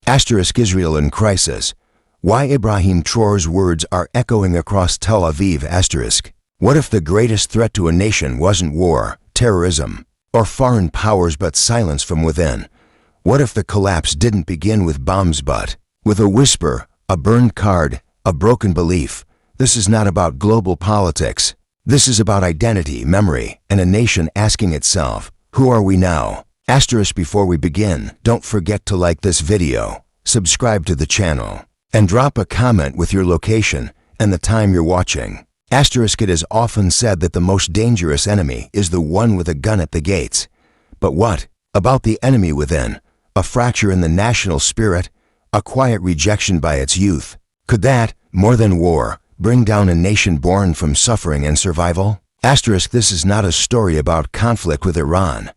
Asterisk Israel in crisis. Why Ibrahim Traoré's words are echoing across Tel Aviv. Asterisk. What if the greatest threat to a nation wasn't war, terrorism, or foreign powers but silence from within? What if the collapse didn't begin with bombs but with a whisper, a burned card, a broken belief? This is not about global politics. This is about identity, memory, and a nation asking itself, who are we now? Asterisk. Before we begin, don't forget to like this video, subscribe to the channel, and drop a comment with your location and the time you're watching. Asterisk. It is often said that the most dangerous enemy is the one with a gun at the gates. But what about the enemy within? A fracture in the national spirit? A quiet rejection by its youth? Could that, more than war, bring down a nation born from suffering and survival? Asterisk. This is not a story about conflict with Iran.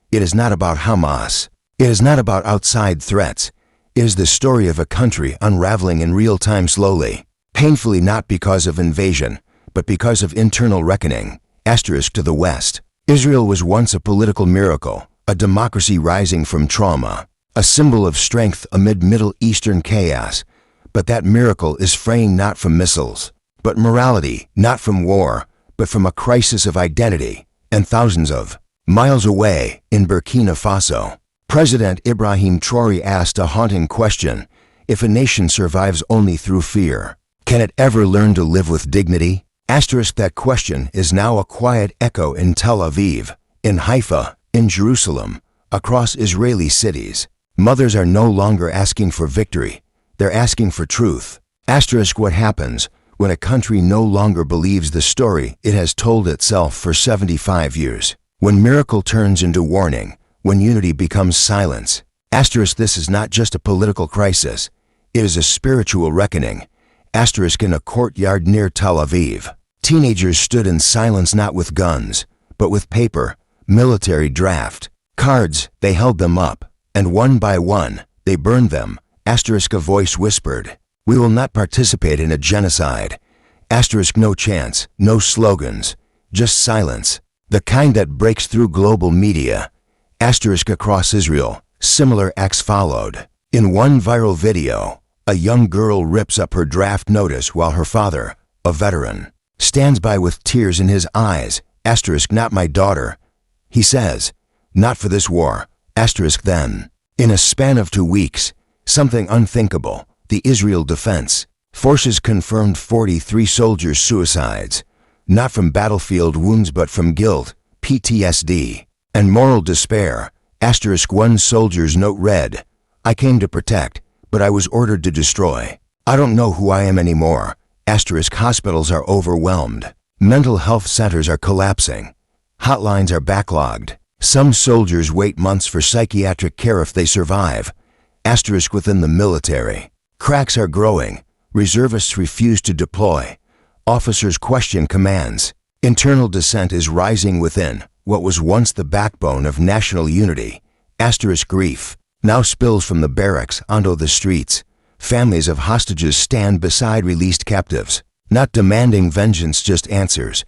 It is not about Hamas. It is not about outside threats. It is the story of a country unraveling in real time, slowly, painfully, not because of invasion, but because of internal reckoning. Asterisk. To the West, Israel was once a political miracle, a democracy rising from trauma, a symbol of strength amid Middle Eastern chaos. But that miracle is fraying not from missiles, but morality, not from war, but from a crisis of identity. And thousands of miles away, in Burkina Faso, President Ibrahim Traoré asked a haunting question: if a nation survives only through fear, can it ever learn to live with dignity? Asterisk. That question is now a quiet echo in Tel Aviv, in Haifa, in Jerusalem, across Israeli cities. Mothers are no longer asking for victory. They're asking for truth. Asterisk. What happens when a country no longer believes the story it has told itself for 75 years? When miracle turns into warning, when unity becomes silence. Asterisk. This is not just a political crisis. It is a spiritual reckoning. Asterisk. In a courtyard near Tel Aviv, teenagers stood in silence, not with guns, but with paper, military draft, cards. They held them up, and one by one, they burned them. Asterisk. A voice whispered, "We will not participate in a genocide." Asterisk. No chants, no slogans, just silence, the kind that breaks through global media. Asterisk. Across Israel, similar acts followed. In one viral video, a young girl rips up her draft notice while her father, a veteran, stands by with tears in his eyes. Asterisk. Not my daughter, he says. Not for this war. Asterisk. Then, in a span of 2 weeks, something unthinkable. The Israel Defense Forces confirmed 43 soldiers' suicides, not from battlefield wounds but from guilt, PTSD, and moral despair. Asterisk. One soldier's note read, "I came to protect, but I was ordered to destroy. I don't know who I am anymore." Asterisk. Hospitals are overwhelmed. Mental health centers are collapsing. Hotlines are backlogged. Some soldiers wait months for psychiatric care if they survive. Asterisk. Within the military, cracks are growing. Reservists refuse to deploy. Officers question commands. Internal dissent is rising within what was once the backbone of national unity. Asterisk. Grief now spills from the barracks onto the streets. Families of hostages stand beside released captives, not demanding vengeance, just answers.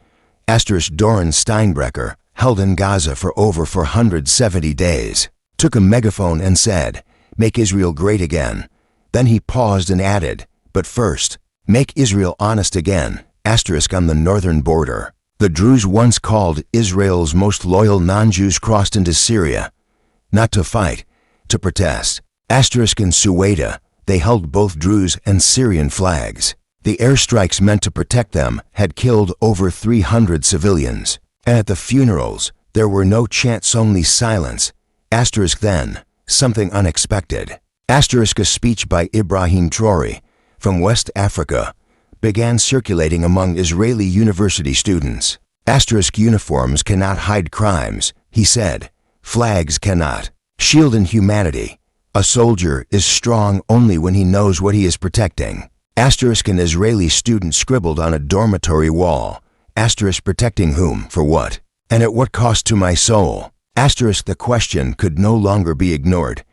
Asterisk. Doron Steinbrecher, held in Gaza for over 470 days, took a megaphone and said, "Make Israel great again." Then he paused and added, "But first, make Israel honest again." Asterisk. On the northern border, the Druze once called Israel's most loyal non-Jews crossed into Syria, not to fight, to protest. Asterisk. In Suwaida, they held both Druze and Syrian flags. The airstrikes meant to protect them had killed over 300 civilians. And at the funerals, there were no chants, only silence. Asterisk. Then, something unexpected. Asterisk. A speech by Ibrahim Traoré from West Africa began circulating among Israeli university students. Asterisk. Uniforms cannot hide crimes, he said. Flags cannot shield inhumanity. A soldier is strong only when he knows what he is protecting. Asterisk. An Israeli student scribbled on a dormitory wall. Asterisk. Protecting whom? For what? And at what cost to my soul? Asterisk. The question could no longer be ignored.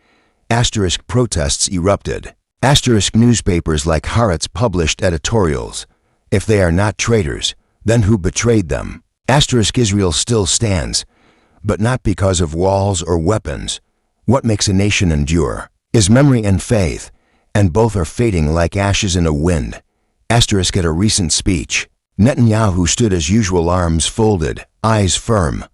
Asterisk. Protests erupted. Asterisk. Newspapers like Haaretz published editorials. If they are not traitors, then who betrayed them? Asterisk. Israel still stands, but not because of walls or weapons. What makes a nation endure? is memory and faith, and both are fading like ashes in a wind. Asterisk at a recent speech. Netanyahu stood as usual, arms folded, eyes firm.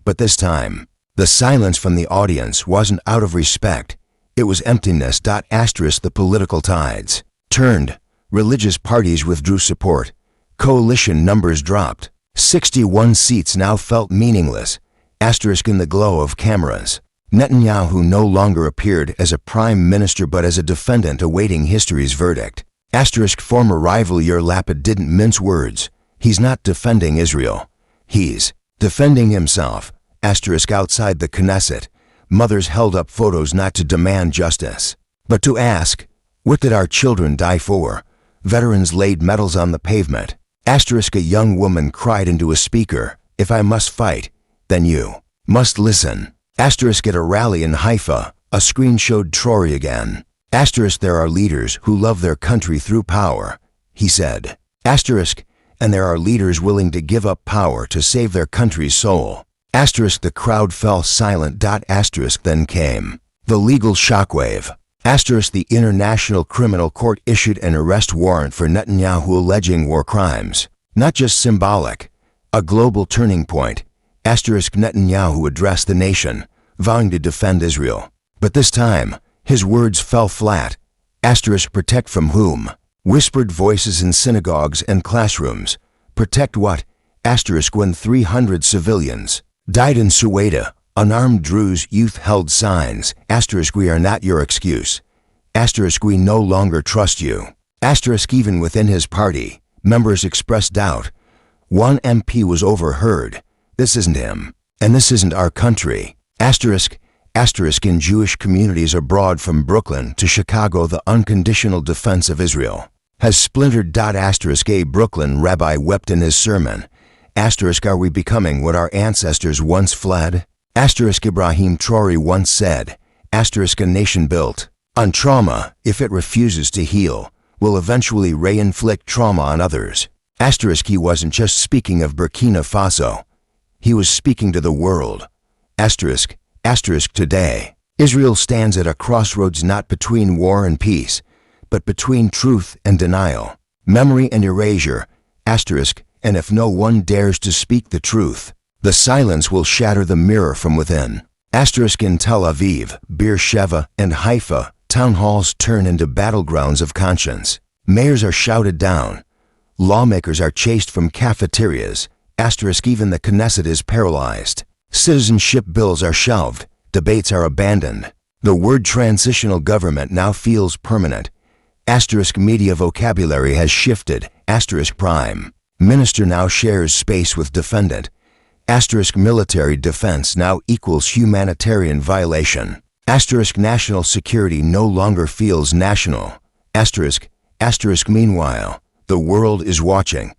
But this time, the silence from the audience wasn't out of respect. It was emptiness. Asterisk the political tides turned. Religious parties withdrew support. Coalition numbers dropped. 61 seats now felt meaningless. Asterisk in the glow of cameras. Netanyahu no longer appeared as a prime minister but as a defendant awaiting history's verdict. Asterisk former rival Yair Lapid didn't mince words. He's not defending Israel. He's defending himself. Asterisk outside the Knesset. Mothers held up photos not to demand justice, but to ask, what did our children die for? Veterans laid medals on the pavement. Asterisk a young woman cried into a speaker, if I must fight, then you must listen. Asterisk at a rally in Haifa, a screen showed Traoré again. Asterisk there are leaders who love their country through power, he said. Asterisk, and there are leaders willing to give up power to save their country's soul. Asterisk the crowd fell silent. Asterisk then came the legal shockwave. Asterisk the International Criminal Court issued an arrest warrant for Netanyahu alleging war crimes. Not just symbolic, a global turning point. Asterisk Netanyahu addressed the nation, vowing to defend Israel. But this time, his words fell flat. Asterisk protect from whom? Whispered voices in synagogues and classrooms. Protect what? Asterisk when 300 civilians died in Sueda. Unarmed Druze youth held signs. Asterisk we are not your excuse. Asterisk we no longer trust you. Asterisk even within his party, members expressed doubt. One MP was overheard. This isn't him, and this isn't our country. Asterisk in Jewish communities abroad from Brooklyn to Chicago, the unconditional defense of Israel has splintered. Asterisk a Brooklyn rabbi wept in his sermon. Asterisk are we becoming what our ancestors once fled? Asterisk Ibrahim Traoré once said, asterisk a nation built on trauma, if it refuses to heal, will eventually re-inflict trauma on others. Asterisk he wasn't just speaking of Burkina Faso. He was speaking to the world. Asterisk today, Israel stands at a crossroads not between war and peace, but between truth and denial, memory and erasure. Asterisk, and if no one dares to speak the truth, the silence will shatter the mirror from within. Asterisk in Tel Aviv, Beersheba, and Haifa, town halls turn into battlegrounds of conscience. Mayors are shouted down. Lawmakers are chased from cafeterias. Asterisk even the Knesset is paralyzed. Citizenship bills are shelved. Debates are abandoned. The word transitional government now feels permanent. Asterisk media vocabulary has shifted. Asterisk prime minister now shares space with defendant. Asterisk military defense now equals humanitarian violation. Asterisk national security no longer feels national. Asterisk meanwhile, the world is watching.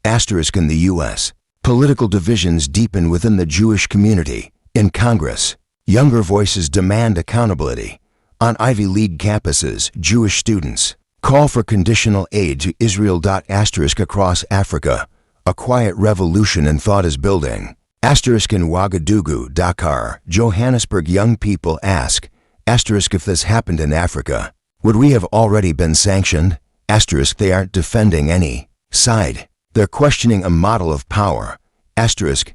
Asterisk in the U.S., political divisions deepen within the Jewish community. In Congress, younger voices demand accountability. On Ivy League campuses, Jewish students call for conditional aid to Israel. Asterisk across Africa, a quiet revolution in thought is building. Asterisk in Ouagadougou, Dakar, Johannesburg, young people ask, asterisk if this happened in Africa, would we have already been sanctioned? Asterisk they aren't defending any side. They're questioning a model of power. Asterisk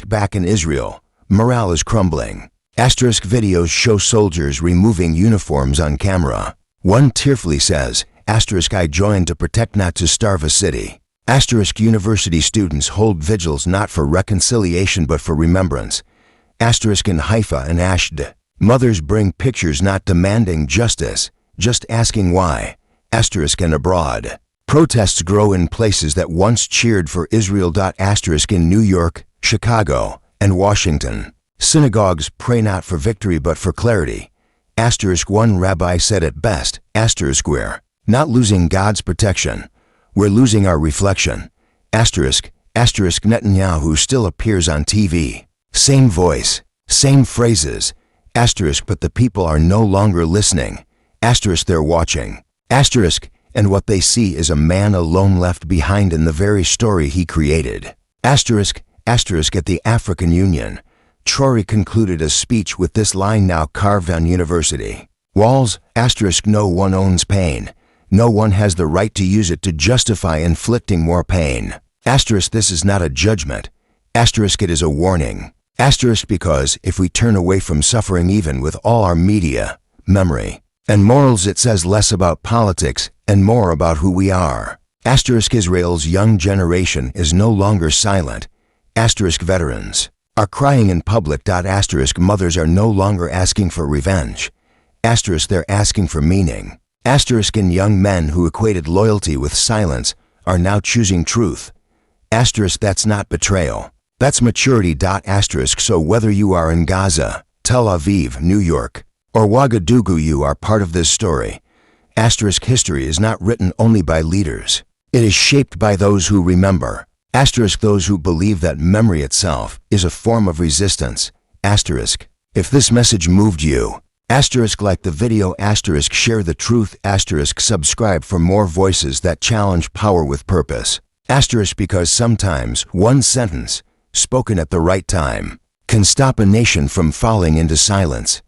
back in Israel, morale is crumbling. Asterisk videos show soldiers removing uniforms on camera. One tearfully says, asterisk I joined to protect not to starve a city. Asterisk university students hold vigils not for reconciliation but for remembrance. Asterisk in Haifa and Ashdod, mothers bring pictures not demanding justice, just asking why. Asterisk and abroad, protests grow in places that once cheered for Israel. Asterisk in New York, Chicago, and Washington, synagogues pray not for victory but for clarity. Asterisk one rabbi said it best, asterisk we're not losing God's protection, we're losing our reflection. Asterisk Netanyahu still appears on TV. Same voice, same phrases. Asterisk but the people are no longer listening. Asterisk they're watching. Asterisk and what they see is a man alone left behind in the very story he created. Asterisk at the African Union, Traoré concluded a speech with this line now carved on university. Walls, asterisk, no one owns pain. No one has the right to use it to justify inflicting more pain. Asterisk, this is not a judgment. Asterisk, it is a warning. Asterisk, because if we turn away from suffering even with all our media, memory, and morals, it says less about politics and more about who we are. Asterisk, Israel's young generation is no longer silent. Asterisk, veterans are crying in public. Asterisk, mothers are no longer asking for revenge. Asterisk, they're asking for meaning. Asterisk, and young men who equated loyalty with silence are now choosing truth. Asterisk, that's not betrayal. That's maturity. Asterisk, so whether you are in Gaza, Tel Aviv, New York, or Ouagadougou, you are part of this story. Asterisk, history is not written only by leaders. It is shaped by those who remember. Asterisk, those who believe that memory itself is a form of resistance. Asterisk, if this message moved you, asterisk, like the video. Asterisk, share the truth. Asterisk, subscribe for more voices that challenge power with purpose. Asterisk, because sometimes one sentence, spoken at the right time, can stop a nation from falling into silence.